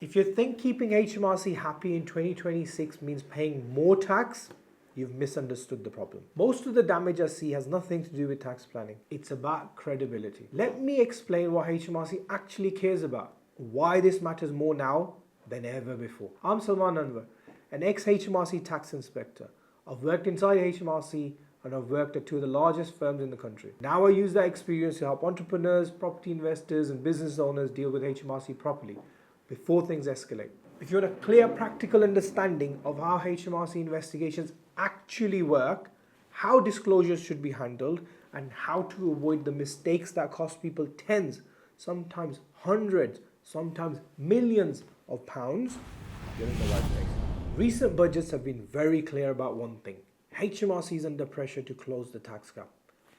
If you think keeping HMRC happy in 2026 means paying more tax, you've misunderstood the problem. Most of the damage I see has nothing to do with tax planning. It's about credibility. Let me explain what HMRC actually cares about, why this matters more now than ever before. I'm Salman Anwar, an ex-HMRC tax inspector. I've worked inside HMRC and I've worked at two of the largest firms in the country. Now I use that experience to help entrepreneurs, property investors and business owners deal with HMRC properly before things escalate. If you want a clear, practical understanding of how HMRC investigations actually work, how disclosures should be handled, and how to avoid the mistakes that cost people tens, sometimes hundreds, sometimes millions of pounds, you're in the right place. Recent budgets have been very clear about one thing. HMRC is under pressure to close the tax gap.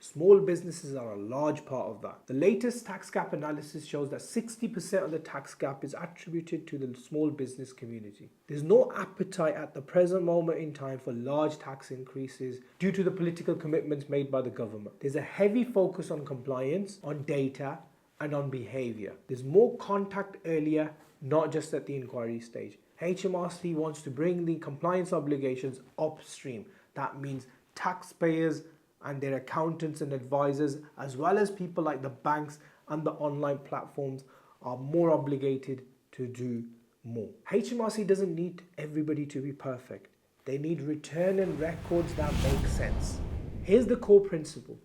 Small businesses are a large part of that. The latest tax gap analysis shows that 60% of the tax gap is attributed to the small business community. There's no appetite at the present moment in time for large tax increases due to the political commitments made by the government. There's a heavy focus on compliance, on data, and on behavior. There's more contact earlier, not just at the inquiry stage. HMRC wants to bring the compliance obligations upstream. That means taxpayers and their accountants and advisors, as well as people like the banks and the online platforms, are more obligated to do more. HMRC doesn't need everybody to be perfect. They need return and records that make sense. Here's the core principle.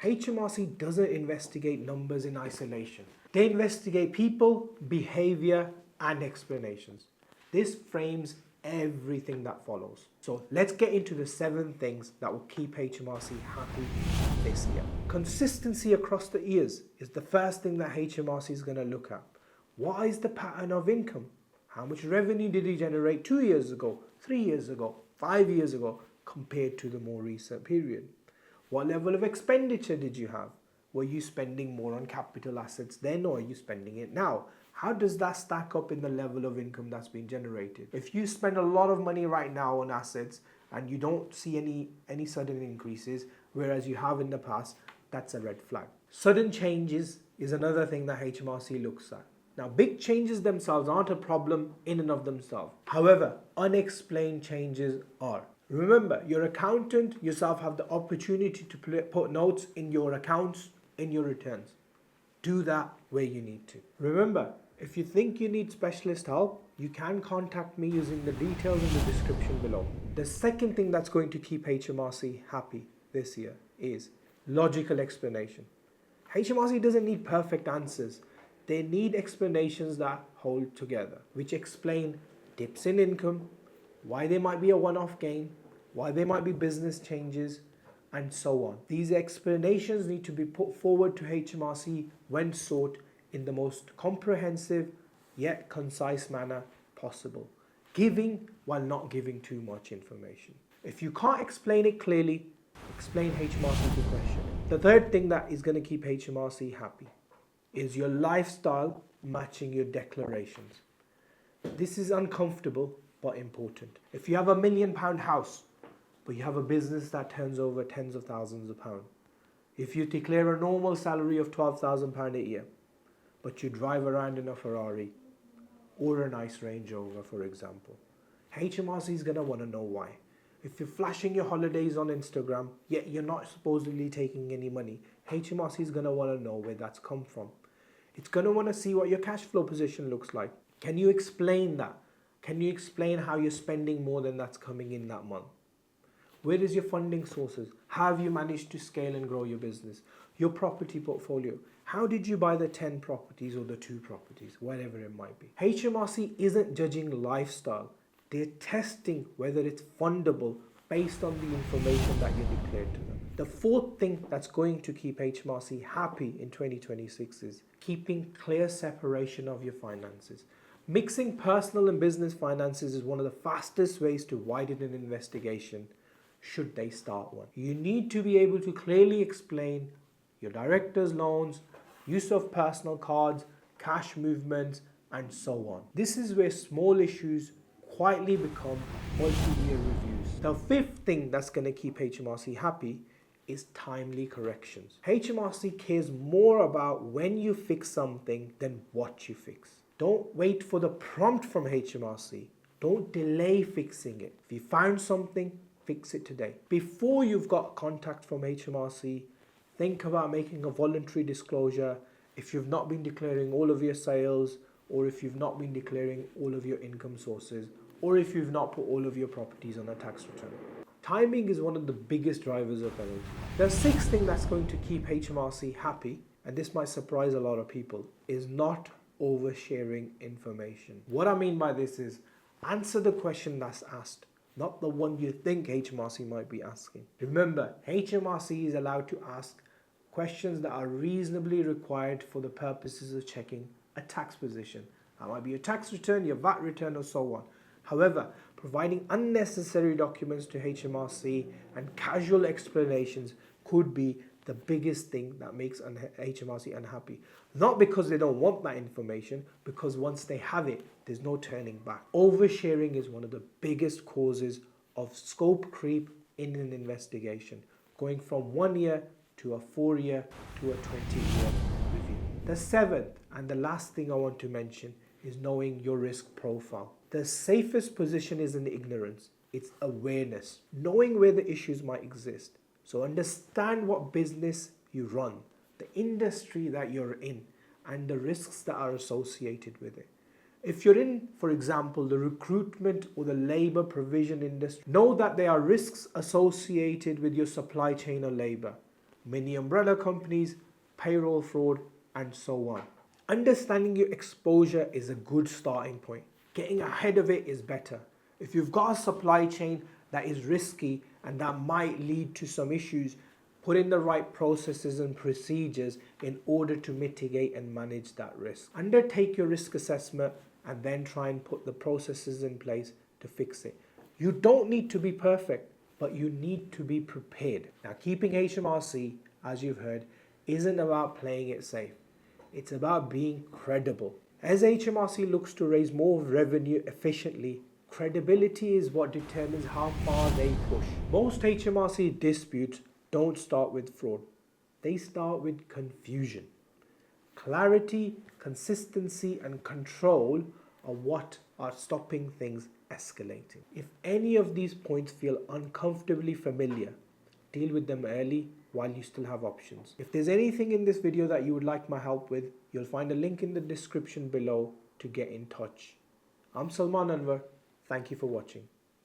HMRC doesn't investigate numbers in isolation. They investigate people, behavior, and explanations. This frames everything that follows. So let's get into the 7 things that will keep HMRC happy this year. Consistency across the years is the first thing that HMRC is going to look at. What is the pattern of income? How much revenue did he generate 2 years ago, 3 years ago, 5 years ago, compared to the more recent period? What level of expenditure did you have? Were you spending more on capital assets then, or are you spending it now? How does that stack up in the level of income that's been generated? If you spend a lot of money right now on assets and you don't see any sudden increases, whereas you have in the past, that's a red flag. Sudden changes is another thing that HMRC looks at. Now, big changes themselves aren't a problem in and of themselves. However, unexplained changes are. Remember, your accountant yourself have the opportunity to put notes in your accounts, in your returns. Do that where you need to. Remember, if you think you need specialist help, you can contact me using the details in the description below. The second thing that's going to keep HMRC happy this year is logical explanation. HMRC doesn't need perfect answers. They need explanations that hold together, which explain dips in income, why there might be a one-off gain, why there might be business changes, and so on. These explanations need to be put forward to HMRC when sought in the most comprehensive yet concise manner possible, giving while not giving too much information. If you can't explain it clearly, explain HMRC to question it. The third thing that is going to keep HMRC happy is your lifestyle matching your declarations. This is uncomfortable but important. If you have £1 million house, but you have a business that turns over tens of thousands of pounds, if you declare a normal salary of £12,000 a year, but you drive around in a Ferrari or a nice Range Rover, for example, HMRC is going to want to know why. If you're flashing your holidays on Instagram, yet you're not supposedly taking any money, HMRC is going to want to know where that's come from. It's going to want to see what your cash flow position looks like. Can you explain that? Can you explain how you're spending more than that's coming in that month? Where is your funding sources? How have you managed to scale and grow your business? Your property portfolio. How did you buy the 10 properties or the 2 properties, whatever it might be? HMRC isn't judging lifestyle. They're testing whether it's fundable based on the information that you declared to them. The fourth thing that's going to keep HMRC happy in 2026 is keeping clear separation of your finances. Mixing personal and business finances is one of the fastest ways to widen an investigation, should they start one. You need to be able to clearly explain your director's loans, use of personal cards, cash movements, and so on. This is where small issues quietly become multi-year reviews. The fifth thing that's going to keep HMRC happy is timely corrections. HMRC cares more about when you fix something than what you fix. Don't wait for the prompt from HMRC. Don't delay fixing it. If you found something, fix it today. Before you've got contact from HMRC, think about making a voluntary disclosure if you've not been declaring all of your sales, or if you've not been declaring all of your income sources, or if you've not put all of your properties on a tax return. Timing is one of the biggest drivers of penalty. The sixth thing that's going to keep HMRC happy, and this might surprise a lot of people, is not oversharing information. What I mean by this is answer the question that's asked, not the one you think HMRC might be asking. Remember, HMRC is allowed to ask questions that are reasonably required for the purposes of checking a tax position. That might be your tax return, your VAT return, or so on. However, providing unnecessary documents to HMRC and casual explanations could be the biggest thing that makes HMRC unhappy. Not because they don't want that information, because once they have it, there's no turning back. Oversharing is one of the biggest causes of scope creep in an investigation, going from 1 year to a 4-year to a 20-year review. The seventh and the last thing I want to mention is knowing your risk profile. The safest position isn't ignorance, it's awareness. Knowing where the issues might exist. So understand what business you run, the industry that you're in, and the risks that are associated with it. If you're in, for example, the recruitment or the labor provision industry, know that there are risks associated with your supply chain or labor, many umbrella companies, payroll fraud, and so on. Understanding your exposure is a good starting point. Getting ahead of it is better. If you've got a supply chain that is risky and that might lead to some issues, put in the right processes and procedures in order to mitigate and manage that risk. Undertake your risk assessment and then try and put the processes in place to fix it. You don't need to be perfect, but you need to be prepared. Now, keeping HMRC, as you've heard, isn't about playing it safe. It's about being credible. As HMRC looks to raise more revenue efficiently, credibility is what determines how far they push. Most HMRC disputes don't start with fraud. They start with confusion. Clarity, consistency, and control are what are stopping things escalating. If any of these points feel uncomfortably familiar, deal with them early while you still have options. If there's anything in this video that you would like my help with, you'll find a link in the description below to get in touch. I'm Salman Anwar. Thank you for watching.